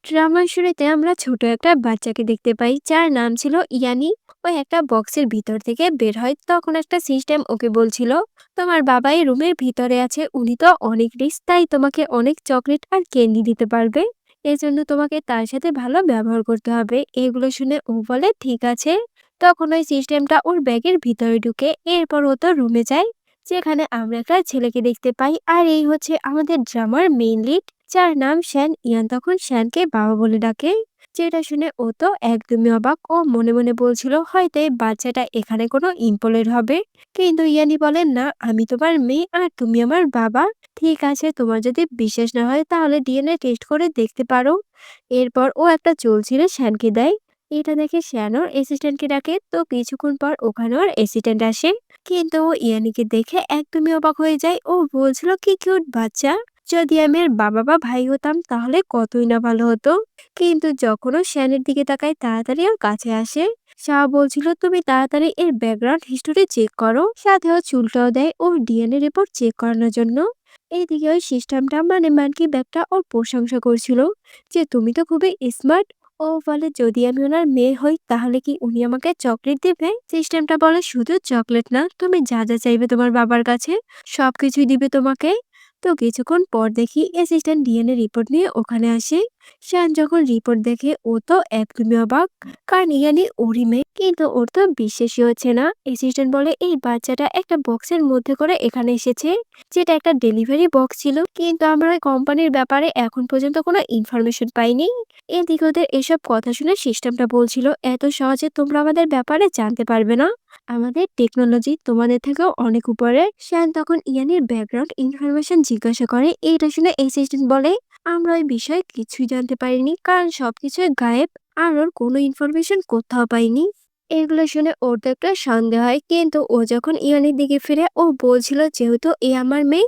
ড্রামার শুরুতে আমরা ছোট একটা বাচ্চাকে দেখতে পাই যার নাম ছিল ইয়ানি। ও একটা বক্সের ভিতর থেকে বের হয়, তখন একটা সিস্টেম ওকে বলছিল, তোমার বাবাই রুমের ভিতরে আছে, উনি তো অনেক রিস্ক, তাই তোমাকে অনেক চকলেট আর ক্যান্ডি দিতে পারবে। এজন্য তোমাকে তার সাথে ভালো ব্যবহার করতে হবে। এগুলো শুনে ও বলে ঠিক আছে। তখন ওই সিস্টেমটা ওর ব্যাগের ভিতরে ঢুকে, এরপর ও তো রুমে যায়, যেখানে আমরা একটা ছেলেকে দেখতে পাই, আর এই হচ্ছে আমাদের ড্রামার মেইন লিড, যার নাম শ্যান। ইয়ান তখন শ্যানকে বাবা বলে ডাকে, যেটা শুনে ও তো একদমই অবাক। ও মনে মনে বলছিল হয়তো এই বাচ্চাটা এখানে কোনো ইম্পোলের হবে, কিন্তু ইয়ানি বলেন না, আমি তোমার মেয়ে আর তুমি আমার বাবা। ঠিক আছে, তোমার যদি বিশ্বাস না হয় তাহলে ডিএনএ টেস্ট করে দেখতে পারো। এরপর ও একটা চলছিল শ্যানকে দেয়। এটা দেখে শ্যান ওর অ্যাসিস্ট্যান্টকে ডাকে, তো কিছুক্ষণ পর ওখানে ওর অ্যাসিস্ট্যান্ট আসে, কিন্তু ও ইয়ানিকে দেখে একদমই অবাক হয়ে যায়। ও বলছিল কি কিউট বাচ্চা, যদি আমি এর বাবা বা ভাই হতাম তাহলে কতই না ভালো হতো। কিন্তু যখন ও শ্যানের দিকে তাকায়, তাড়াতাড়ি ওর কাছে আসে। শাহ বলছিল তুমি তাড়াতাড়ি এর ব্যাকগ্রাউন্ড হিস্টোরি চেক করো, সাথে ও চুলটাও দেয় ওর ডিএনএ রিপোর্ট চেক করানোর জন্য। এইদিকে ওই সিস্টেমটা মানে মানকি ব্যাগটা ওর প্রশংসা করছিল, যে তুমি তো খুবই স্মার্ট। ও বলে যদি আমি ওনার মেয়ে হই তাহলে কি উনি আমাকে চকলেট দিবে। সিস্টেমটা বলে শুধু চকলেট না, তুমি যা যা চাইবে তোমার বাবার কাছে সবকিছুই দিবে তোমাকে। তো কিছুক্ষণ পর দেখি অ্যাসিস্ট্যান্ট ডিএনএ রিপোর্ট নিয়ে ওখানে আসে। শান যখন রিপোর্ট দেখে ও তো একদমই অবাক, কারণ ইয়ানি ওরই মেয়ে, কিন্তু ওর তো বিশ্বাসই হচ্ছে না। অ্যাসিস্ট্যান্ট বলে এই বাচ্চাটা একটা বক্সের মধ্যে করে এখানে এসেছে, যেটা একটা ডেলিভারি বক্স ছিল, কিন্তু আমরা ওই কোম্পানির ব্যাপারে এখন পর্যন্ত কোনো ইনফরমেশন পাইনি। এদিকে ওদের এসব কথা শুনে সিস্টেমটা বলছিল এত সহজে তোমরা আমাদের ব্যাপারে জানতে পারবে না, আমাদের টেকনোলজি তোমাদের থেকেও অনেক উপরে। শ্যান তখন ইয়ানির ব্যাকগ্রাউন্ড ইনফরমেশন জিজ্ঞাসা করে, এইটা শুনে অ্যাসিস্ট্যান্ট বলে আমরা ওই বিষয়ে কিছুই জানতে পারিনি, কারণ সবকিছুই গায়েব, আর ওর কোনো ইনফরমেশন কোথাও পাইনি। এগুলো শুনে ওর তো একটা সন্দেহ হয়, কিন্তু ও যখন ইয়ানির দিকে ফিরে ও বলছিল যেহেতু এ আমার মেয়ে,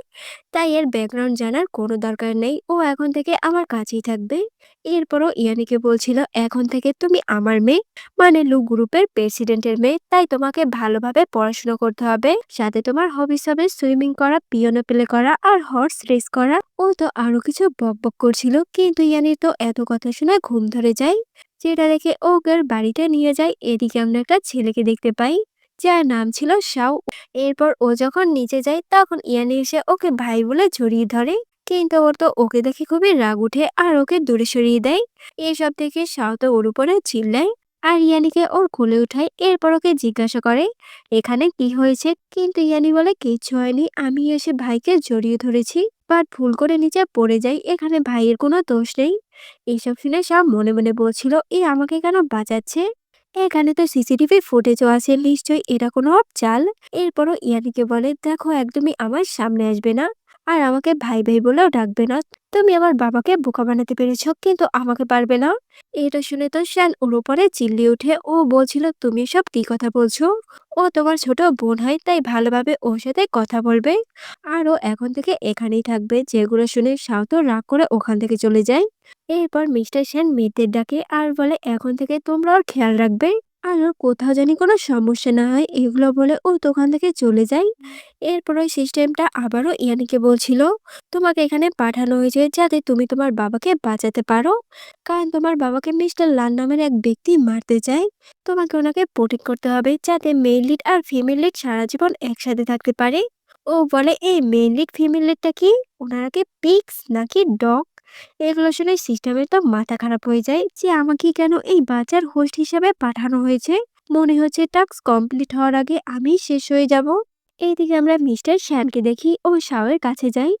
তাই এর ব্যাকগ্রাউন্ড জানার কোনো দরকার নেই, ও এখন থেকে আমার কাছেই থাকবে। এরপরও ইয়ানিকে বলছিল এখন থেকে তুমি আমার মেয়ে, মানে লু গ্রুপের প্রেসিডেন্টের মেয়ে, তাই তোমাকে ভালোভাবে পড়াশোনা করতে হবে, সাথে তোমার হবিস হবে সুইমিং করা, পিয়ানো প্লে করা আর হর্স রেস করা। ও তো আরো কিছু বকবক করছিল, কিন্তু ইয়ানির তো এত কথা শুনে ঘুম ধরে যায়, যেটা দেখে ওকে বাড়িতে নিয়ে যায়। এদিকে আমরা একটা ছেলেকে দেখতে পাই, যার নাম ছিল শাও। এরপর ও যখন নিচে যায় তখন ইয়ানি এসে ওকে ভাই বলে জড়িয়ে ধরে, কিন্তু ওর তো ওকে দেখে খুবই রাগ উঠে আর ওকে দূরে সরিয়ে দেয়। এসব দেখে শাও তো ওর উপরে চিল্লায়, আর ইয়ানিকে ওর কোলে উঠায়। এরপর ওকে জিজ্ঞাসা করে এখানে কি হয়েছে, কিন্তু ইয়ানি বলে কিচ্ছু হয়নি, আমি এসে ভাইকে জড়িয়ে ধরেছি, বাট ভুল করে নিচে পড়ে যাই, এখানে ভাইয়ের কোনো দোষ নেই। এইসব শুনে সব মনে মনে বলছিল এ আমাকে কেন বাঁচাচ্ছে, এখানে তো সিসিটিভি ফুটেজও আছে, নিশ্চয়ই এটা কোনো চাল। এরপরও ইয়ানিকে বলে দেখো একদমই আমার সামনে আসবে না, আর আমাকে ভাই ভাই বলেও ডাকবে না। তুমি আমার বাবাকে বোকা বানাতে পেরেছো, কিন্তু আমাকে পারবে না। এটা শুনে তো শ্যান ওর উপরে চিল্লিয়ে উঠে। ও বলছিল তুমি সব কি কথা বলছো, ও তোমার ছোট বোন হয়, তাই ভালোভাবে ওর সাথে কথা বলবে, আর ও এখন থেকে এখানেই থাকবে। যেগুলো শুনে শাও তো রাগ করে ওখান থেকে চলে যায়। এরপর মিস্টার সেন মেয়েদের ডাকে আর বলে এখন থেকে তোমরা ওর খেয়াল রাখবে, আর ওর কোথাও জানি কোনো সমস্যা না হয়, এগুলো বলে ও দোকান থেকে চলে যায়। এরপর ওই সিস্টেমটা আবারও ইয়ানিকে বলছিল তোমাকে এখানে পাঠানো হয়েছে যাতে তুমি তোমার বাবাকে বাঁচাতে পারো, কারণ তোমার বাবাকে মিস্টার লান নামের এক ব্যক্তি মারতে চায়। তোমাকে ওনাকে প্রোটেক্ট করতে হবে, যাতে মেল লিড আর ফিমেল লিড সারা জীবন একসাথে থাকতে পারে। ও বলে এই মেল লিড ফিমেল লিডটা কি, ওনারা কি পিক্স নাকি ডগ। এগুলো শুনে সিস্টেমের তো মাথা খারাপ হয়ে যায়, যে আমাকে কেন এই বাচ্চার হোস্ট হিসাবে পাঠানো হয়েছে, মনে হচ্ছে টাস্ক কমপ্লিট হওয়ার আগে আমি শেষ হয়ে যাব। এইদিকে আমরা মিস্টার শ্যানকে দেখি, ও শাওয়ের কাছে যাই।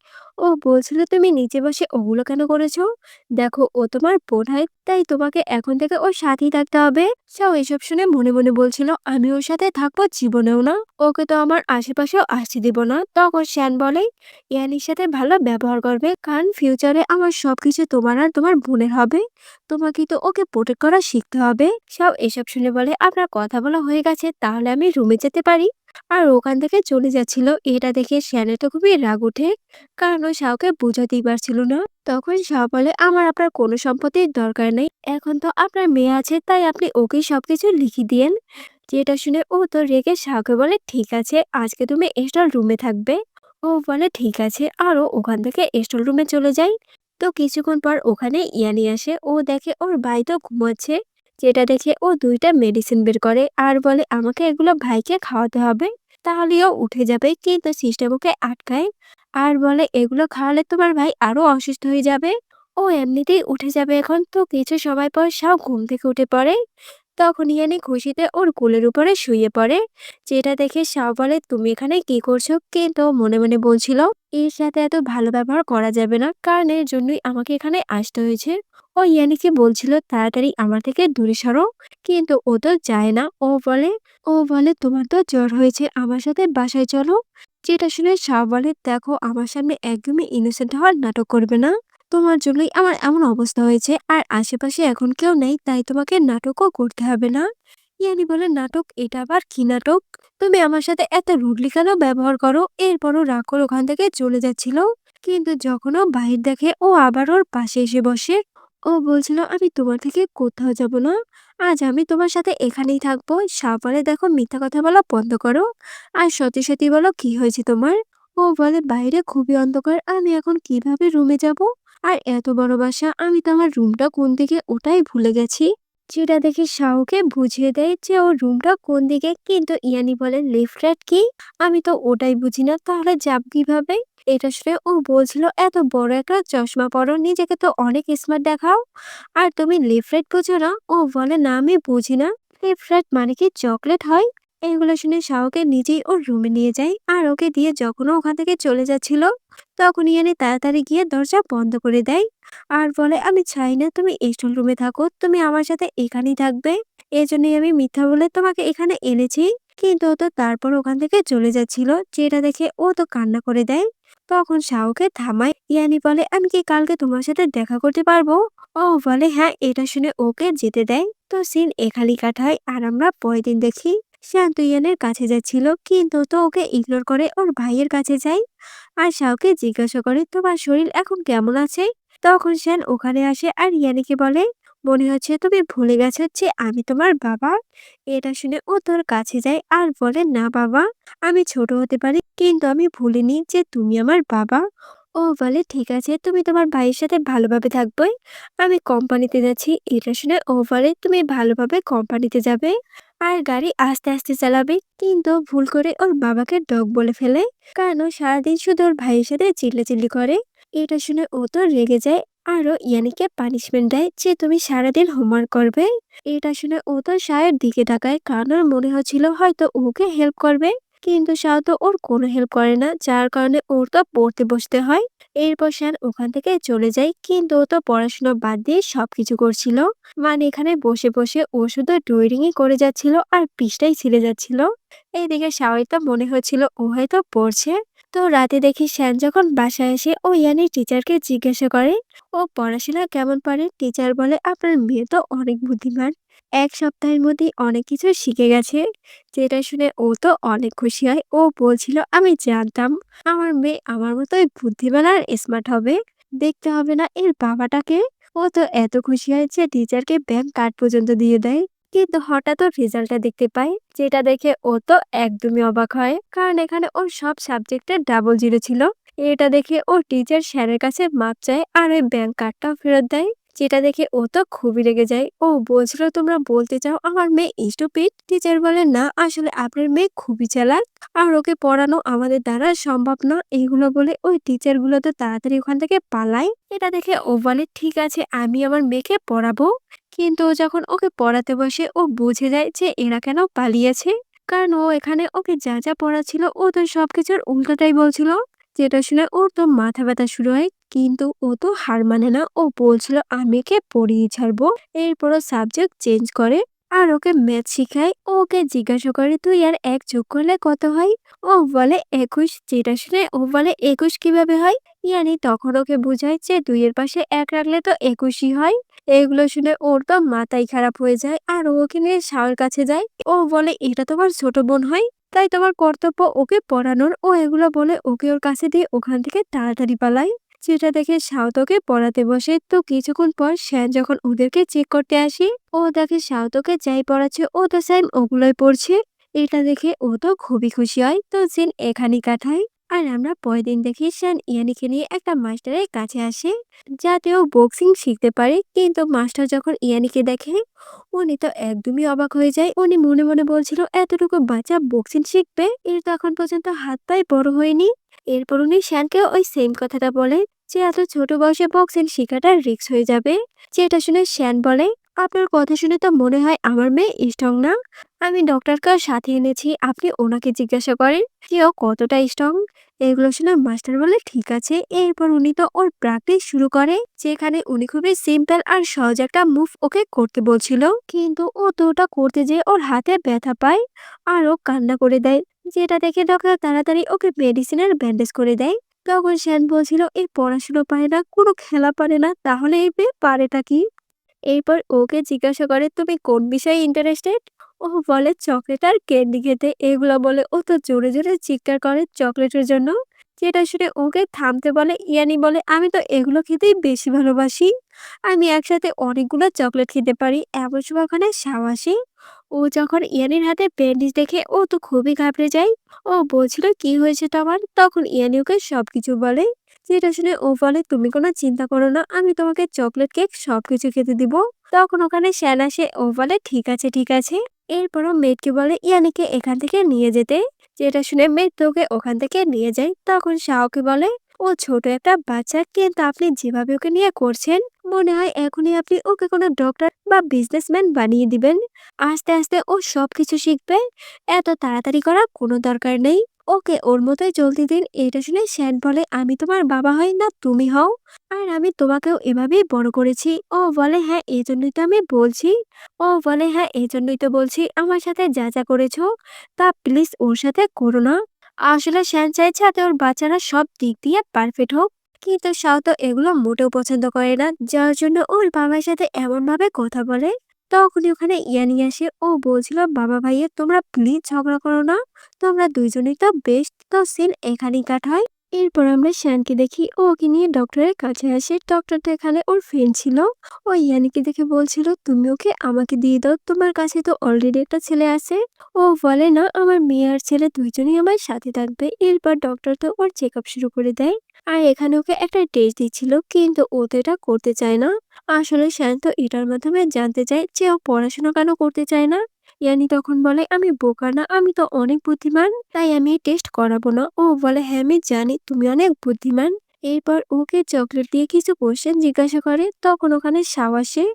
ও বলছিল তুমি নিচে বসে ওগুলো কেন করেছো, দেখো ও তোমার বোন হয়, তাই তোমাকে এখন থেকে ওর সাথেই থাকতে হবে। শাও এসব শুনে মনে মনে বলছিল আমি ওর সাথে থাকবো জীবনেও না, ওকে তো আমার আশেপাশেও আসতে দিব না। তখন শ্যান বলে ইয়ানির সাথে ভালো ব্যবহার করবে, কারণ ফিউচারে আমার সবকিছু তোমার আর তোমার বোনের হবে, তোমাকে তো ওকে প্রোটেক্ট করা শিখতে হবে। সব এসব শুনে বলে আপনার কথা বলা হয়ে গেছে, তাহলে আমি রুমে যেতে পারি। আর ওখান থেকে চলে যাচ্ছিল, এটা দেখে শ্যানের তো খুবই রাগ ওঠে, কারণ ও শাওকে বোঝাতেই পারছিল না। তখন শাও বলে আমার আপনার কোনো সম্পত্তির দরকার নেই, এখন তো আপনার মেয়ে আছে, তাই আপনি ওকেই সবকিছু লিখে দিয়েন। যেটা শুনে ও তো রেগে শাওকে বলে ঠিক আছে আজকে তুমি স্টল রুমে থাকবে। ও বলে ঠিক আছে, আরও ওখান থেকে স্টল রুমে চলে যায়। তো কিছুক্ষণ পর ওখানে ইয়ানি আসে। ও দেখে ওর ভাই তো ঘুমাচ্ছে। যেটা দেখে ও ২ টা মেডিসিন বের করে আর বলে, "আমাকে এগুলো ভাইকে খাওয়াতে হবে। তাহলেই ও উঠে যাবে।" কিন্তু সিস্টেম ওকে আটকায় আর বলে, "এগুলো খাওয়ালে তোমার ভাই আরো অসুস্থ হয়ে যাবে। ও এমনিতেই উঠে যাবে এখন।" তো কিছু সময় পর সাও ঘুম থেকে উঠে পড়ে। তখন ইয়ানি খুশিতে ওর কোলের উপরে শুয়ে পড়ে। যেটা দেখে শাও বলে, "তুমি এখানে কি করছো?" কিন্তু ও মনে মনে বলছিল, "এর সাথে এত ভালো ব্যবহার করা যাবে না। কারণ এর জন্যই আমাকে এখানে আসতে হয়েছে।" ও ইয়ানিকে বলছিল, "তাড়াতাড়ি আমার থেকে দূরে সরো।" কিন্তু ও তো যায় না। ও বলে, "তোমার তো জ্বর হয়েছে, আমার সাথে বাসায় চলো।" যেটা শুনে শাও বলে, "দেখো, আমার সামনে একদমই ইনোসেন্ট হওয়ার নাটক করবে না। তোমার জন্যই আমার এমন অবস্থা হয়েছে। আর আশেপাশে এখন কেউ নেই, তাই তোমাকে নাটকও করতে হবে না।" ইয়ানি বলে, "নাটক? এটা আবার কি নাটক? তুমি আমার সাথে এত রুডলি কেন ব্যবহার করো?" এরপরও রাগ করে ওখান থেকে চলে যাচ্ছিল। কিন্তু যখন ও বাহির দেখে, ও আবার ওর পাশে এসে বসে। ও বলছিল, "আমি তোমার থেকে কোথাও যাব না। আজ আমি তোমার সাথে এখানেই থাকবো।" শাহ বলে, "দেখো, মিথ্যা কথা বলা বন্ধ করো। আর সত্যি সত্যি বলো কি হয়েছে তোমার?" ও বলে, "বাইরে খুবই অন্ধকার। আমি এখন কিভাবে রুমে যাব? আর এত বড় বাসা, আমি তো আমার রুমটা কোন দিকে ওটাই ভুলে গেছি।" যেটা দেখে শাওকে বুঝিয়ে দেয় যে ওর রুমটা কোন দিকে। কিন্তু ইয়ানি বলে, "লেফট রাইট কি? আমি তো ওটাই বুঝি না, তাহলে যাব কিভাবে?" এটা শুনে ও বলছিল, "এত বড় একটা চশমা পরো, নিজেকে তো অনেক স্মার্ট দেখাও, আর তুমি লেফট রাইট বুঝো না?" ও বলে, "না, আমি বুঝি না। লেফট রাইট মানে কি চকলেট হয়?" এগুলো শুনে শাওকে নিজেই ওর রুমে নিয়ে যায় আর ওকে দিয়ে যখন ও ওখান থেকে চলে যাচ্ছিল, তখন ইয়ানি তাড়াতাড়ি গিয়ে দরজা বন্ধ করে দেয় আর বলে, "আমি চাই না তুমি স্টোর রুমে থাকো। তুমি আমার সাথে এখানেই থাকবে। এজন্যই আমি মিথ্যা বলে তোমাকে এখানে এনেছি।" কিন্তু ও তো তারপর ওখান থেকে চলে যাচ্ছিল। যেটা দেখে ও তো কান্না করে দেয়। তখন শাওকে থামায়। ইয়ানি বলে, "আমি কি কালকে তোমার সাথে দেখা করতে পারবো?" ও বলে, "হ্যাঁ।" এটা শুনে ওকে যেতে দেয়। তো সিন এখানেই কাটায় আর আমরা পরের দিন দেখি শান্ত ইয়ানের কাছে যাচ্ছিল, কিন্তু ও তো ওকে ইগনোর করে ওর ভাইয়ের কাছে যায় আর শাওকে জিজ্ঞাসা করে, "তোমার শরীর এখন কেমন আছে?" তখন শ্যান ওখানে আসে আর ইয়ানিকে বলে, "মনে হচ্ছে তুমি ভুলে গেছো যে আমি তোমার বাবা।" এটা শুনে ও তোর কাছে যায় আর বলে, "না বাবা, আমি ছোট হতে পারি, কিন্তু আমি ভুলিনি যে তুমি আমার বাবা।" ও বলে, "ঠিক আছে, তুমি তোমার ভাইয়ের সাথে ভালোভাবে থাকবে। আমি কোম্পানিতে যাচ্ছি।" এটা শুনে ও বলে, "তুমি ভালোভাবে কোম্পানিতে যাবে আর গাড়ি আস্তে আস্তে চালাবে।" কিন্তু ও ভুল করে ওর বাবাকে ডগ বলে ফেলে, কারণ ও সারাদিন শুধু ওর ভাইয়ের সাথে চিল্লাচিল্লি করে। এটা শুনে ও তো রেগে যায় আরো ইয়ানিকে পানিশমেন্ট দেয় যে তুমি সারাদিন হোমওয়ার্ক করবে। এটা শুনে ও তো শায়ের দিকে তাকায়, কারণ ওর মনে হচ্ছিল হয়তো ওকে হেল্প করবে। কিন্তু শাও তো ওর কোনো হেল্প করে না, যার কারণে ওর তো পড়তে বসতে হয়। এরপর শ্যান ওখান থেকে চলে যায়, কিন্তু ও তো পড়াশোনা বাদ দিয়ে সবকিছু করছিল। মানে এখানে বসে বসে ও শুধু ড্রয়িংই করে যাচ্ছিল আর পৃষ্ঠাই ছিলে যাচ্ছিল। এইদিকে শাওয়ের তো মনে হচ্ছিল ও হয়তো পড়ছে। তো রাতে দেখি শ্যান যখন বাসায় আসে, ও ইয়ানির টিচারকে জিজ্ঞাসা করে, "ও পড়াশোনা কেমন পারে?" টিচার বলে, "আপনার মেয়ে তো অনেক বুদ্ধিমান। ১ সপ্তাহের মধ্যেই অনেক কিছু শিখে গেছে।" যেটা শুনে ও তো অনেক খুশি হয়। ও বলছিল, "আমি জানতাম আমার মেয়ে আমার মতোই বুদ্ধিমান আর স্মার্ট হবে। দেখতে হবে না এর বাবাটাকে।" ও তো এত খুশি হয় যে টিচারকে ব্যাংক কার্ড পর্যন্ত দিয়ে দেয়। কিন্তু হঠাৎ ওর রেজাল্টটা দেখতে পায়, যেটা দেখে ও তো একদমই অবাক হয়, কারণ এখানে ওর সব সাবজেক্টে ডাবল জিরো ছিল। এটা দেখে ও টিচার স্যারের কাছে মাপ চায় আর ওই ব্যাংক কার্ডটাও ফেরত দেয়। যেটা দেখে ও তো খুবই রেগে যায়। ও বলছিল, "তোমরা বলতে চাও আমার মেয়ে স্টুপিড?" টিচার বলে, "না, আসলে আপনার মেয়ে খুবই চালাক আর ওকে পড়ানো আমাদের দ্বারা সম্ভব না।" এইগুলো বলে ওই টিচার গুলো তো তাড়াতাড়ি ওখান থেকে পালায়। এটা দেখে ও বলে, "ঠিক আছে, আমি আমার মেয়েকে পড়াবো।" কিন্তু ও যখন ওকে পড়াতে বসে, ও বুঝে যায় যে এরা কেন পালিয়েছে। কারণ ও এখানে ওকে যা যা পড়াচ্ছিল ও তো সবকিছুর উল্টোটাই বলছিল। যেটা শুনে ওর তো মাথা ব্যথা শুরু হয়। কিন্তু ও তো হার মানে না। ও বলছিল, "আমি একে পড়িয়ে ছাড়বো।" এরপরও সাবজেক্ট চেঞ্জ করে আর ওকে ম্যাথ শিখায়। ও ওকে জিজ্ঞাসা করে, "তুই আর ১ যোগ করলে কত হয়?" ও বলে ২১। যেটা শুনে ও বলে, "২১ কিভাবে হয়?" ইয়ানি তখন ওকে বুঝায় যে ২ এর পাশে ১ রাখলে তো ২১ই হয়। এগুলো শুনে ওর তো মাথাই খারাপ হয়ে যায় আর ও ওকে নিয়ে শাওয়ার কাছে যায়। ও বলে, "এটা তোমার ছোট বোন হয়, তাই তোমার কর্তব্য ওকে পড়ানোর।" ও এগুলো বলে ওকে ওর কাছে দিয়ে ওখান থেকে তাড়াতাড়ি পালায়। যেটা দেখে শাওত ওকে পড়াতে বসে। তো কিছুক্ষণ পর শ্যান যখন ওদেরকে চেক করতে আসি, ও দেখে শাওত ওকে যাই পড়াচ্ছে ও তো সেম ওগুলোই পড়ছে। এটা দেখে ও তো খুবই খুশি হয়। তো সিন এখানেই কাটায় আর আমরা পরের দিন দেখি শান ইয়ানিকে নিয়ে একটা মাস্টারের কাছে আসে যাতে ও বক্সিং শিখতে পারে। কিন্তু মাস্টার যখন ইয়ানিকে দেখে উনি তো একদমই অবাক হয়ে যায়। উনি মনে মনে বলছিল এতটুকু বাচ্চা বক্সিং শিখবে, এর তো এখন পর্যন্ত হাত পায়ে বড় হয়নি। এরপর উনি শ্যানকে ওই সেম কথাটা বলে যে এত ছোট বয়সে বক্সিং শেখাটা রিস্ক হয়ে যাবে। যেটা শুনে শ্যান বলে, আপনার কথা শুনে তো মনে হয় আমার মেয়ে স্ট্রং না। আমি ডক্টরকে সাথে এনেছি, আপনি ওনাকে জিজ্ঞাসা করেন যে ও কতটা স্ট্রং। এগুলো শুনে মাস্টার বলে ঠিক আছে। এরপর উনি তো ওর প্র্যাকটিস শুরু করে, যেখানে উনি খুবই সিম্পল আর সহজ একটা মুভ ওকে করতে বলছিল। কিন্তু ও তো ওটা করতে যেয়ে ওর হাতে ব্যথা পায় আর ও কান্না করে দেয়। যেটা দেখে ডক্টর তাড়াতাড়ি ওকে মেডিসিনের ব্যান্ডেজ করে দেয়। তখন শ্যান বলছিল এই পড়াশুনো পারে না, কোনো খেলা পারে না, তাহলে এই মেয়ে পারেটা কি? এরপর ওকে জিজ্ঞাসা করে তুমি কোন বিষয়ে ইন্টারেস্টেড। ও বলে চকলেট আর ক্যান্ডি খেতে। এগুলো বলে ও তো জোরে জোরে চিৎকার করে চকলেটের জন্য। যেটা শুনে ওকে থামতে বলে। ইয়ানি বলে আমি তো এগুলো খেতেই বেশি ভালোবাসি, আমি একসাথে অনেকগুলো চকলেট খেতে পারি। এমন সময় ওখানে সাবাসী ও যখন ইয়ানির হাতে ব্যান্ডেজ দেখে ও তো খুবই ঘাবড়ে যায়। ও বলছিল কি হয়েছে তোমার। তখন ইয়ানি ওকে সবকিছু বলে। যেটা শুনে ও বলে তুমি কোনো চিন্তা করো না, আমি তোমাকে চকলেট কেক সবকিছু খেতে দিব। তখন ওখানে শ্যান আসে। ও বলে ঠিক আছে ঠিক আছে। এরপরও মেয়েটকে বলে ইয়ানিকে এখান থেকে নিয়ে যেতে। যেটা শুনে মেয়ে তো ওকে ওখান থেকে নিয়ে যায়। তখন শাওকে বলে ও ছোট একটা বাচ্চা, কিন্তু আপনি যেভাবে ওকে নিয়ে করছেন মনে হয় এখনই আপনি ওকে কোনো ডক্টর বা বিজনেসম্যান বানিয়ে দিবেন। আস্তে আস্তে ও সবকিছু শিখবে, এত তাড়াতাড়ি করার কোনো দরকার নেই। ওকে ওর মতোই চলতে দিন। এটা শুনে শ্যান বলে আমি তোমার বাবা হই না তুমি হও, আর আমি তোমাকেও এভাবেই বড় করেছি। ও বলে হ্যাঁ এজন্যই তো আমি বলছি। ও বলে হ্যাঁ এজন্যই তো বলছি আমার সাথে যা যা করেছো তা প্লিজ ওর সাথে করো না। আসলে শ্যান চাইছে যাতে ওর বাচ্চারা সব দিক দিয়ে পারফেক্ট হোক, কিন্তু শাও তো এগুলো মোটেও পছন্দ করে না, যার জন্য ওর বাবার সাথে এমন ভাবে কথা বলে। তখনই ওখানে ইয়ানি আসে। ও বলছিল বাবা ভাইয়ের তোমরা প্লিজ ঝগড়া করো না, তোমরা দুইজনেই তো বেস্ট। তো সিন এখানেই কাট হয়। এরপর আমরা শ্যানকে দেখি ও ওকে নিয়ে ডক্টরের কাছে আসে। ডক্টরটা এখানে ওর ফ্রেন্ড ছিল। ও ইয়ানিকে দেখে বলছিল তুমি ওকে আমাকে দিয়ে দাও, তোমার কাছে তো অলরেডি একটা ছেলে আছে। ও বলে না আমার মেয়ে আর ছেলে দুইজনই আমার সাথে থাকবে। এরপর ডক্টর তো ওর চেক আপ শুরু করে দেয়। আর এখানে ওকে একটা টেস্ট দিচ্ছিল, কিন্তু ও তো এটা করতে চায় না। আসলে শ্যান তো এটার মাধ্যমে জানতে চায় যে ও পড়াশোনা কেন করতে চায় না। ইয়ানি তখন বলে আমি বোকা না, আমি তো অনেক বুদ্ধিমান, তাই আমি এই টেস্ট করাবো না। ও বলে হ্যাঁ আমি জানি তুমি অনেক বুদ্ধিমান। এরপর ওকে চকলেট দিয়ে কিছু কোশ্চেন জিজ্ঞাসা করে। তখন ওখানে শাও আসে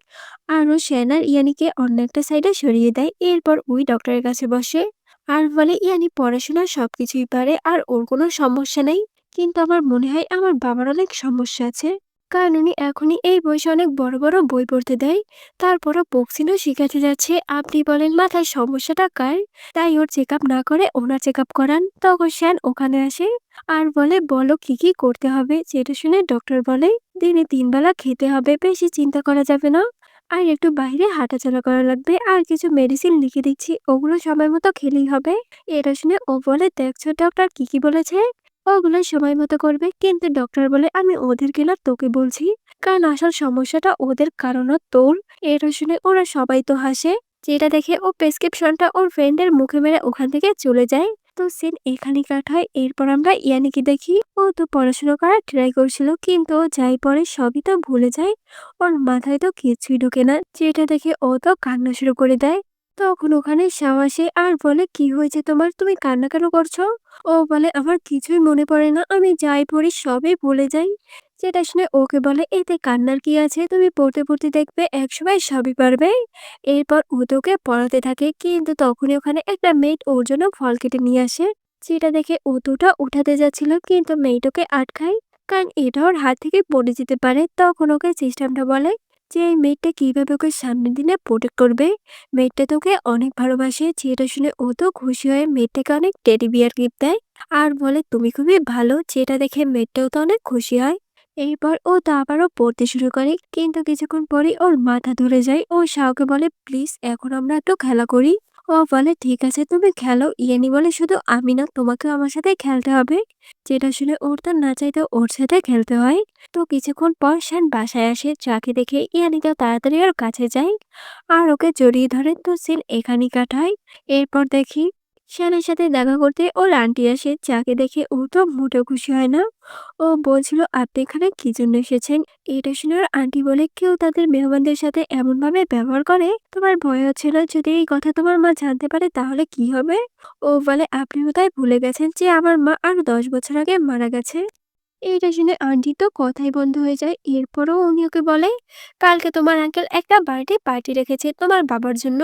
আর ও শ্যান আর ইয়ানিকে অন্য একটা সাইডে সরিয়ে দেয়। এরপর ওই ডক্টরের কাছে বসে আর বলে ইয়ানি পড়াশোনা সবকিছুই পারে আর ওর কোনো সমস্যা নেই, কিন্তু আমার মনে হয় আমার বাবার অনেক সমস্যা আছে, কারণ উনি এখনই এই বয়সে অনেক বড় বড় বই পড়তে দেয়, তারপরও বক্সিংও শিখাতে যাচ্ছে। আপনি বলেন মাথায় সমস্যাটা কার? তাই ওর চেক আপ না করে ওনার চেক আপ করান। তখন শ্যান ওখানে আসে আর বলে বলো কি কি করতে হবে। যেটা শুনে ডক্টর বলে দিনে 3 বেলা খেতে হবে, বেশি চিন্তা করা যাবে না, আর একটু বাইরে হাঁটাচলা করা লাগবে, আর কিছু মেডিসিন লিখে দিচ্ছি ওগুলো সময় মতো খেলেই হবে। এটা শুনে ও বলে দেখছো ডক্টর কি কি বলেছে, ওগুলো সময় মতো করবে। কিন্তু ডক্টর বলে আমি ওদেরকে না তোকে বলছি, কারণ আসল সমস্যাটা ওদের কারণ তোর। এটা শুনে ওরা সবাই তো হাসে। যেটা দেখে ও প্রেসক্রিপশনটা ওর ফ্রেন্ডের মুখে মেরে ওখান থেকে চলে যায়। তো সিন এখানে কাট হয়। এরপর আমরা ইয়ানিকে দেখি ও তো পড়াশোনা করার ট্রাই করছিল, কিন্তু ও যাই পরে সবই তো ভুলে যায়, ওর মাথায় তো কিছুই ঢোকে না। যেটা দেখে ও তো কান্না শুরু করে দেয়। তখন ওখানে শাও আসে আর বলে কি হয়েছে তোমার, তুমি কান্না কেন করছো? ও বলে আমার কিছুই মনে পড়ে না, আমি যাই পড়ি সবই ভুলে যাই। যেটা শুনে ওকে বলে এতে কান্নার কি আছে, তুমি পড়তে পড়তে দেখবে একসময় সবই পারবে। এরপর ও তোকে পড়াতে থাকে, কিন্তু তখনই ওখানে একটা মেয়েট ওর জন্য ফল কেটে নিয়ে আসে। যেটা দেখে ও দুটা উঠাতে যাচ্ছিল, কিন্তু মেয়েটাকে আটকায়, কারণ এটা ওর হাত থেকে পড়ে যেতে পারে। তখন ওকে সিস্টেমটা বলে যে এই মেয়েটা কিভাবে ওকে সামনের দিনে প্রোটেক্ট করবে। মেয়েটা তোকে অনেক ভালোবাসে। যেটা শুনে ও তো খুশি হয়ে মেয়েটাকে অনেক টেডি বিয়ার গিফট দেয় আর বলে তুমি খুবই ভালো। যেটা দেখে মেয়েটাও তো অনেক খুশি হয়। এরপর ও তো আবারও পড়তে শুরু করে, কিন্তু কিছুক্ষণ পরে ওর মাথা ধরে যায়। ও শাওকে বলে প্লিজ এখন আমরা একটু খেলা করি। ও বলে ঠিক আছে তুমি খেলো। ইয়ানি বলে শুধু আমি না, তোমাকেও আমার সাথে খেলতে হবে। যেটা শুনে ওর তো না চাইতেও ওর সাথে খেলতে হয়। তো কিছুক্ষণ পর শ্যান বাসায় আসে। যাকে দেখে ইয়ানিকা তাড়াতাড়ি ওর কাছে যায় আর ওকে জড়িয়ে ধরে। তো সিন এখানেই কাটায়। এরপর দেখি শ্যানের সাথে দেখা করতে ওর আন্টি আসে, যাকে দেখে ও তো মোটেও খুশি হয় না। ও বলছিল, আপনি এখানে কি জন্য এসেছেন? এটা শুনে ওর আন্টি বলে, কেউ তাদের মেহমানদের সাথে এমন ভাবে ব্যবহার করে, তোমার ভয় হচ্ছিল যদি এই কথা তোমার মা জানতে পারে তাহলে কি হবে? ও বলে, আপনি বোধহয় ভুলে গেছেন যে আমার মা আরো 10 বছর আগে মারা গেছে। এইটা শুনে আন্টি তো কথাই বন্ধ হয়ে যায়। এরপরও উনি ওকে বলে, কালকে তোমার আঙ্কেল একটা বার্থডে পার্টি রেখেছে তোমার বাবার জন্য।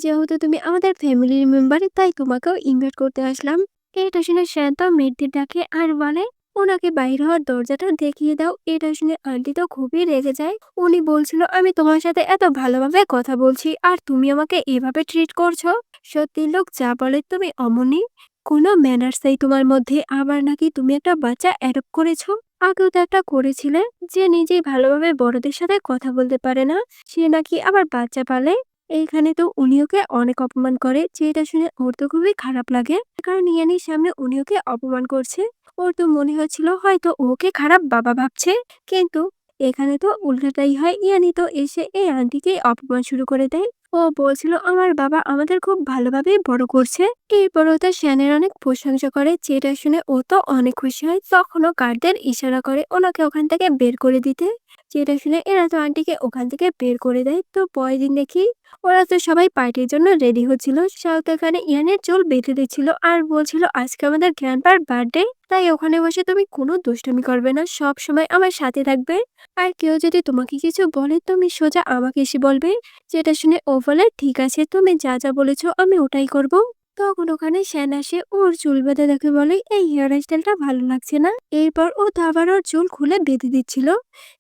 যেহেতু তুমি আমাদের ফ্যামিলির মেম্বার, তাই তোমাকেও ইনভাইট করতে আসলাম। এটা শুনে শান্ত মেয়েদের ডাকে আর বলে, ওনাকে বাইর হওয়ার দরজাটা দেখিয়ে দাও। এটা শুনে আন্টি তো খুবই রেগে যায়। উনি বলছিল, আমি তোমার সাথে এত ভালোভাবে কথা বলছি আর তুমি আমাকে এভাবে ট্রিট করছো? সত্যি লোক যা বলে তুমি অমনি, কোনো ম্যানার্স নেই তোমার মধ্যে। আবার নাকি তুমি একটা বাচ্চা অ্যাডপ্ট করেছো। আগেও তো একটা করেছিলে, যে নিজেই ভালোভাবে বড়দের সাথে কথা বলতে পারে না, সে নাকি আবার বাচ্চা পালে। এইখানে তো উনি ওকে অনেক অপমান করে, যেটা শুনে ওর তো খুবই খারাপ লাগে। কারণ ইয়ানির সামনে উনি ওকে অপমান করছে। ওর তো মনে হচ্ছিল হয়তো ওকে খারাপ বাবা ভাবছে, কিন্তু এখানে তো উল্টাটাই হয়। ইয়ানি তো এসে এই আন্টিকে অপমান শুরু করে দেয়। ও বলছিল, আমার বাবা আমাদের খুব ভালোভাবেই বড় করছে। এরপরও তো শ্যানের অনেক প্রশংসা করে, যেটা শুনে ও তো অনেক খুশি হয়। তখনও গার্ডদের ইশারা করে ওনাকে ওখান থেকে বের করে দিতে, যেটা শুনে এরা তো আন্টিকে ওখান থেকে বের করে দেয়। তো পরের দিন দেখি ওরা তো সবাই পার্টির জন্য রেডি হচ্ছিল। শাওত এখানে ইয়ানের চুল বেঁধে দিচ্ছিল আর বলছিল, আজকে আমাদের গ্র্যান্ডপার বার্থডে, তাই ওখানে বসে তুমি কোনো দুষ্টুমি করবে না, সব সময় আমার সাথে থাকবে। আর কেউ যদি তোমাকে কিছু বলে তুমি সোজা আমাকে এসে বলবে। যেটা শুনে ও বলে, ঠিক আছে, তুমি যা যা বলেছো আমি ওটাই করব। তখন ওখানে শ্যান আসে, ওর চুল বেঁধে দেখে বলে, এই হেয়ার স্টাইলটা ভালো লাগছে না। এরপর ও তো আবার ওর চুল খুলে বেঁধে দিচ্ছিল,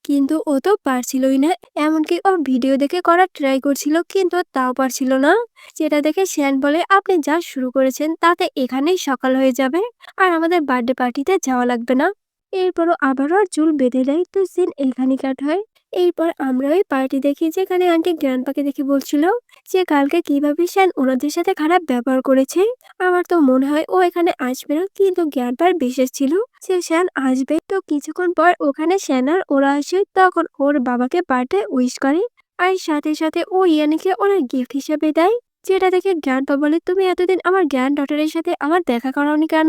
কিন্তু ও তো পারছিলই না। এমনকি ও ভিডিও দেখে করার ট্রাই করছিল, কিন্তু তাও পারছিল না। যেটা দেখে শ্যান বলে, আপনি যা শুরু করেছেন তাতে এখানেই সকাল হয়ে যাবে, আর আমাদের বার্থডে পার্টিতে যাওয়া লাগবে না। এরপরও আবারও আর চুল বেঁধে দেয়। তো সিন এখানে কাট হয়। এরপর আমরা ওই পার্টি দেখি, যেখানে আন্টি গ্র্যান্ডপাকে দেখে বলছিল যে কালকে কিভাবে শ্যান ওনাদের সাথে খারাপ ব্যবহার করেছে। আমার তো মনে হয় ও এখানে আসবে না, কিন্তু গ্র্যান্ডপার বিশেষ ছিল যে শ্যান আসবে। তো কিছুক্ষণ পর ওখানে শ্যান আর ওরা আসে, তখন ওর বাবাকে বার্থডে উইশ করে। আর সাথে সাথে ও ইয়ানিকে ওনার গিফট হিসেবে দেয়। যেটা দেখে গ্র্যান্ডপা বলে, তুমি এতদিন আমার গ্র্যান্ড ডটারের সাথে আমার দেখা করাওনি কেন?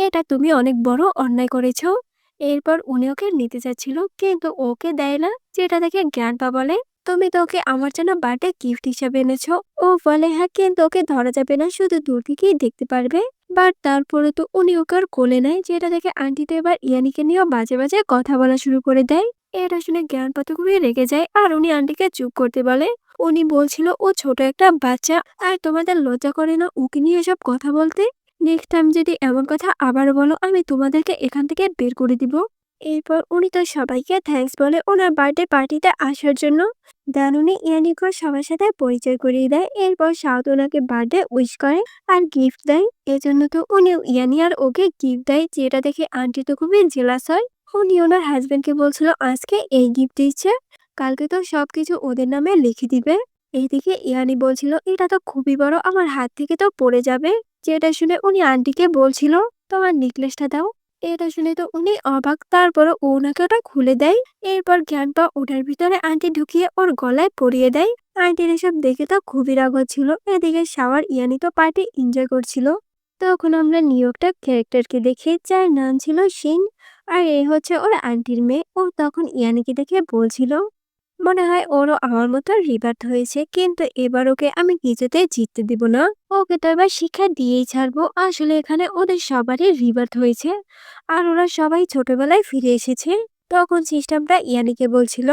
এটা তুমি অনেক বড় অন্যায় করেছো। এরপর উনি ওকে নিতে চাচ্ছিল, কিন্তু ওকে দেয় না। যেটা দেখে গ্র্যান্ডপা বলে, তুমি তো ওকে আমার জন্য বার্থডে গিফট হিসেবে এনেছো। ও বলে, হ্যাঁ, কিন্তু ওকে ধরা যাবে না, শুধু দূর থেকেই দেখতে পারবে। বাট তারপরে তো উনি ওকে আর কোলে নেয়। যেটা দেখে আন্টি তো এবার ইয়ানিকে নিয়েও বাজে বাজে কথা বলা শুরু করে দেয়। এটা শুনে জ্ঞানপা তো খুবই রেগে যায় আর উনি আন্টিকে চুপ করতে বলে। উনি বলছিল, ও ছোট একটা বাচ্চা, আর তোমাদের লজ্জা করে না ওকে নিয়ে এসব কথা বলতে? নেক্সট টাইম যদি এমন কথা আবার বলো, আমি তোমাদেরকে এখান থেকে বের করে দিব। এরপর উনি তো সবাইকে থ্যাঙ্কস বলে ওনার বার্থডে পার্টিতে আসার জন্য। দেন উনি ইয়ানিকে সবার সাথে পরিচয় করিয়ে দেয়। এরপর সাউথ ওনাকে বার্থডে উইশ করে আর গিফট দেয়। এজন্য তো উনি ইয়ানি আর ওকে গিফট দেয়, যেটা দেখে আন্টি তো খুবই জেলাস হয়। উনি ওনার হাজবেন্ডকে বলছিল আজকে এই গিফট দিচ্ছে, কালকে তো সবকিছু ওদের নামে লিখে দিবে। এইদিকে ইয়ানি বলছিল, এটা তো খুবই বড়, আমার হাত থেকে তো পড়ে যাবে। যেটা শুনে উনি আন্টিকে বলছিল, তোমার নেকলেসটা দাও। এটা শুনে তো উনি অবাক। তারপরও ও ওনাকে ওটা খুলে দেয়। এরপর জ্ঞানপা ওটার ভিতরে আন্টি ঢুকিয়ে ওর গলায় পরিয়ে দেয়। আন্টির এসব দেখে তো খুবই রাগ হচ্ছিল। এদিকে শাওয়ার ইয়ানি তো পার্টি এনজয় করছিল। তখন আমরা নিউ একটা ক্যারেক্টারকে দেখি, যার নাম ছিল শিন। আর এ হচ্ছে ওর আন্টির মেয়ে। ও তখন ইয়ানিকে দেখে বলছিল, মনে হয় ওরও আমার মতো রিবার্থ হয়েছে, কিন্তু এবার ওকে আমি কিছুতেই জিততে দিব না। ওকে তো এবার শিক্ষা দিয়েই ছাড়বো। আসলে এখানে ওদের সবারই রিবার্থ হয়েছে, আর ওরা সবাই ছোটবেলায় ফিরে এসেছে। তখন সিস্টেমটা ইয়ানিকে বলছিল,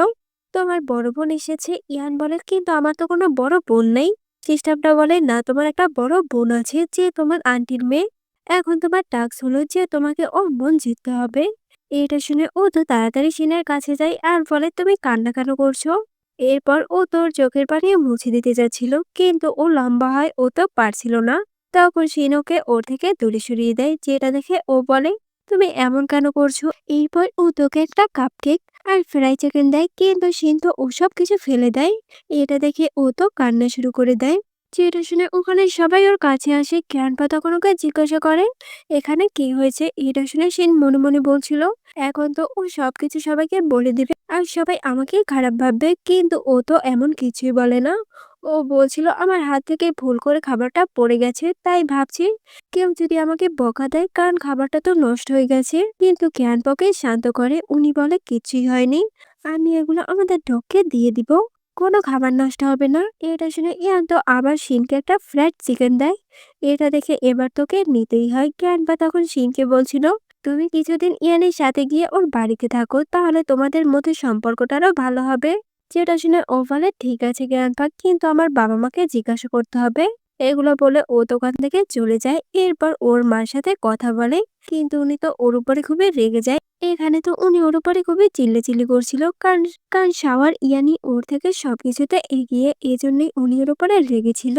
তোমার বড় বোন এসেছে। ইয়ান বলে, কিন্তু আমার তো কোনো বড় বোন নেই। সিস্টেমটা বলে, না, তোমার একটা বড় বোন আছে, যে তোমার আন্টির মেয়ে। এখন তোমার টাস্ক হলো যে তোমাকে ওর মন জিততে হবে। এটা শুনে ও তো তাড়াতাড়ি শিনের কাছে যায় আর বলে, তুমি কান্না কেন করছো? এরপর ও তোর চোখের পানি মুছে দিতে যাচ্ছিল, কিন্তু ও লম্বা হয়, ও তো পারছিল না। তখন শিন ওকে ওর থেকে দূরে সরিয়ে দেয়। যেটা দেখে ও বলে, তুমি এমন কেন করছো? এরপর ও তোকে একটা কাপকেক আর ফ্রাই চিকেন দেয়, কিন্তু শিন তো ওসব কিছু ফেলে দেয়। এটা দেখে ও তো কান্না শুরু করে দেয়। যেটা শুনে ওখানে সবাই ওর কাছে আসে। গ্র্যান্ডপা তখন ওকে জিজ্ঞাসা করে, এখানে কি হয়েছে? এটা শুনে শিন মনে মনে বলছিল, এখন তো ও সবকিছু সবাইকে বলে দিবে আর সবাই আমাকে খারাপ ভাববে, কিন্তু ও তো এমন কিছুই বলে না। ও ও বলছিল আমার হাত থেকে ভুল করে খাবারটা পড়ে গেছে, তাই ভাবছি কেউ যদি আমাকে বকা দেয় কারণ খাবারটা তো নষ্ট হয়ে গেছে। কিন্তু জ্ঞানপকে শান্ত করে উনি বলে কিছুই হয়নি, আমি এগুলো আমাদের ডগকে দিয়ে দিব, কোনো খাবার নষ্ট হবে না। এটা শুনে ইয়ান তো আবার শিনকে একটা ফ্রাইড চিকেন দেয়। এটা দেখে এবার তোকে নিতেই হয়। জ্ঞানপা তখন শিনকে বলছিল, তুমি কিছুদিন ইয়ানের সাথে গিয়ে ওর বাড়িতে থাকো, তাহলে তোমাদের মধ্যে সম্পর্কটা আরো ভালো হবে। যেটা শুনে ও বলে ঠিক আছে গ্র্যান্ডপা, কিন্তু আমার বাবা মাকে জিজ্ঞাসা করতে হবে। এগুলো বলে ও দোকান থেকে চলে যায়। এরপর ওর মার সাথে কথা বলে, কিন্তু উনি তো ওর উপরে খুবই রেগে যায়। এখানে তো উনি ওর উপরে খুবই চিল্লাচিল্লি করছিল, কারণ কারণ শাওয়ার ইয়ানি ওর থেকে সবকিছুতে এগিয়ে, এজন্যই উনি ওর উপরে রেগেছিল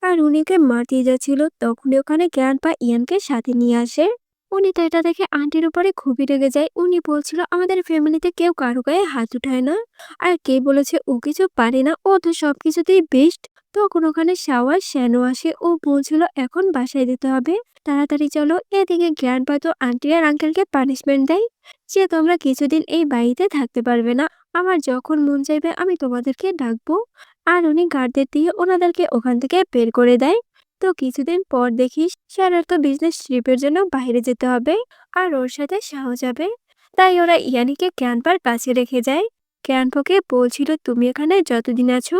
আর উনি ওকে মারতে যাচ্ছিল। তখনই ওখানে গ্র্যান্ডপা ইয়ানকে সাথে নিয়ে আসে। উনি তো এটা দেখে আন্টির উপরে খুবই রেগে যায়। উনি বলছিল আমাদের ফ্যামিলিতে কেউ কারো গায়ে হাত উঠায় না, আর কে বলেছে ও কিছু পারে না, ও তো সবকিছুতেই বেস্ট। তখন ওখানে শাওয়ার শ্যানো আসে, ও বলছিল এখন বাসায় দিতে হবে, তাড়াতাড়ি চলো। এদিকে গ্র্যান্ডপা তো আন্টি আর আঙ্কেলকে পানিশমেন্ট দেয় যে তোমরা কিছুদিন এই বাড়িতে থাকতে পারবে না, আমার যখন মন চাইবে আমি তোমাদেরকে ডাকবো। আর উনি গার্ডদের দিয়ে ওনাদেরকে ওখান থেকে বের করে দেয়। তো কিছুদিন পর দেখিস স্যারের তো বিজনেস ট্রিপের জন্য বাইরে যেতে হবে, আর ওর সাথে শাহ যাবে। তাই ওরা ইয়ানিকে ক্যাম্পার কাছে রেখে যায়। ক্যাম্পকে বলছিল তুমি এখানে যতদিন আছো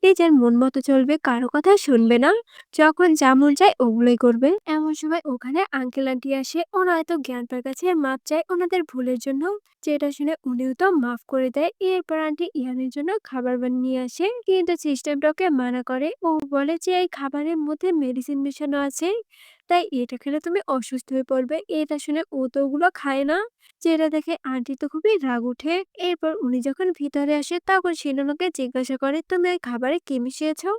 নিজের মন মতো চলবে, কারো কথা শুনবে না, যখন যা মন চায় ওগুলোই করবে। এমন সময় ওখানে আঙ্কেল আন্টি আসে, ওরা হয়তো জ্ঞানপার কাছে মাপ চায় ওনাদের ভুলের জন্য, যেটা শুনে উনিও তো মাফ করে দেয়। এরপর আন্টি ইয়ানের জন্য খাবার বানিয়ে আসে, কিন্তু সিস্টেমটাকে মানা করে। ও বলে যে এই খাবারের মধ্যে মেডিসিন মেশানো আছে, তাই এটা খেলে তুমি অসুস্থ হয়ে পড়বে। এটা শুনে ও তো ওগুলো খায় না, যেটা দেখে আন্টি তো খুবই রাগ উঠে। এরপর উনি যখন ভিতরে আসে তখন সিনোনকে জিজ্ঞাসা করে তুমি এই খাবারে কি মিশিয়েছো।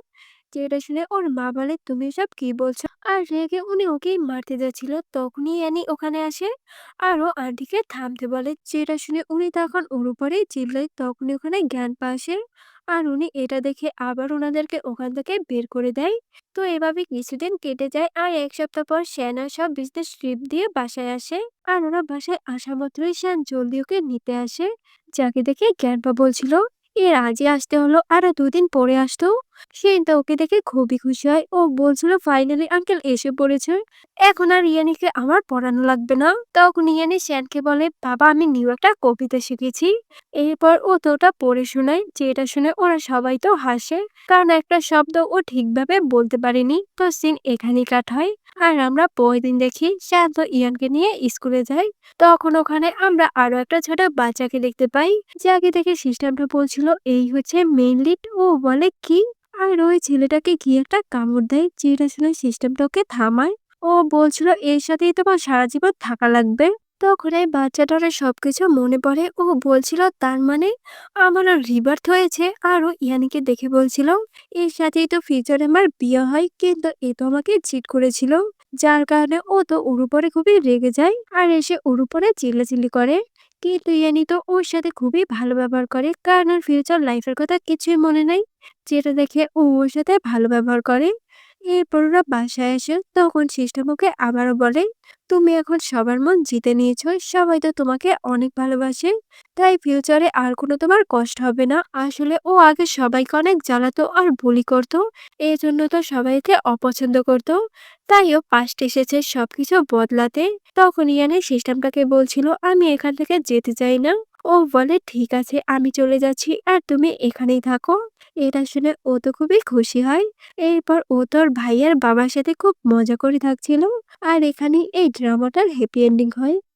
যেটা শুনে ওর মা বলে তুমি এসব কি বলছো, আর রেগে উনি ওকেই মারতে যাচ্ছিল। তখনই অ্যানি ওখানে আসে আর ও আন্টিকে থামতে বলে, যেটা শুনে উনি তখন ওর উপরেই চিল্লায়। তখনই ওখানে জ্ঞান পা আসে, আর উনি এটা দেখে আবার ওনাদেরকে ওখান থেকে বের করে দেয়। তো এভাবে কিছুদিন কেটে যায়, আর ১ সপ্তাহ পর শ্যানা সব বিজনেস ট্রিপ দিয়ে বাসায় আসে। আর ওরা বাসায় আসা মাত্রই শ্যান জলদি ওকে নিতে আসে, যাকে দেখে জ্ঞানপা বলছিল এর আজই আসতে হলো, আরো ২ দিন পরে আসতো। সেন তো ওকে দেখে খুবই খুশি হয়। ও বলছিল ফাইনালি আঙ্কেল এসে পড়েছে, এখন আর ইয়ানিকে আমার পড়ানো লাগবে না। তখন ইয়ানি শ্যানকে বলে বাবা আমি নিউ একটা কবিতা শিখেছি। এরপর ও তো ওটা পড়ে শোনায়, যেটা শুনে ওরা সবাই তো হাসে, কারণ একটা শব্দ ও ঠিকভাবে বলতে পারেনি। তো সিন এখানেই কাট হয়। আর আমরা পরের দিন দেখি শান্ত ইয়ানকে নিয়ে স্কুলে যায়। তখন ওখানে আমরা আরো একটা ছোট বাচ্চাকে দেখতে পাই, যাকে দেখে সিস্টেমটা বলছিল এই হচ্ছে মেইন লিড। ও বলে কি, আর ওই ছেলেটাকে কি একটা কামড় দেয়, যেটা শুনে সিস্টেমটা ওকে থামায়। ও বলছিল এর সাথেই তোমার সারা জীবন থাকা লাগবে। তখন এই বাচ্চাটার সবকিছু মনে পড়ে। ও বলছিল তার মানে আমার রিবার্থ হয়েছে। আর ও ইয়ানিকে দেখে বলছিল এর সাথেই তো ফিউচারে আমার বিয়ে হয়, কিন্তু এ তো আমাকে চিট করেছিল। যার কারণে ও তো ওর উপরে খুবই রেগে যায় আর এসে ওর উপরে চিল্লাচিল্লি করে। কিন্তু ইয়ানি তো ওর সাথে খুবই ভালো ব্যবহার করে, কারণ ওর ফিউচার লাইফের কথা কিছুই মনে নাই, যেটা দেখে ও ওর সাথে ভালো ব্যবহার করে। এরপর ওরা বাসায় আসে, তখন সিস্টেম ওকে আবারও বলে তুমি এখন সবার মন জিতে নিয়েছো, সবাই তো তোমাকে অনেক ভালোবাসে, তাই ফিউচারে আর কোনো তোমার কষ্ট হবে না। আসলে ও আগে সবাইকে অনেক জ্বালাতো আর বুলি করতো, এই জন্য তো সবাইকে অপছন্দ করতো, তাই ও পাস্ট এসেছে সবকিছু বদলাতে। তখন ইয়ানি সিস্টেমটাকে বলছিল আমি এখান থেকে যেতে চাই না। ও বলে ঠিক আছে আমি চলে যাচ্ছি আর তুমি এখানেই থাকো। এটা শুনে ও তো খুবই খুশি হয়। এরপর ও তোর ভাইয়ের বাবার সাথে খুব মজা করে থাকছিল। আর এখানেই এই ড্রামাটার হ্যাপি এন্ডিং হয়।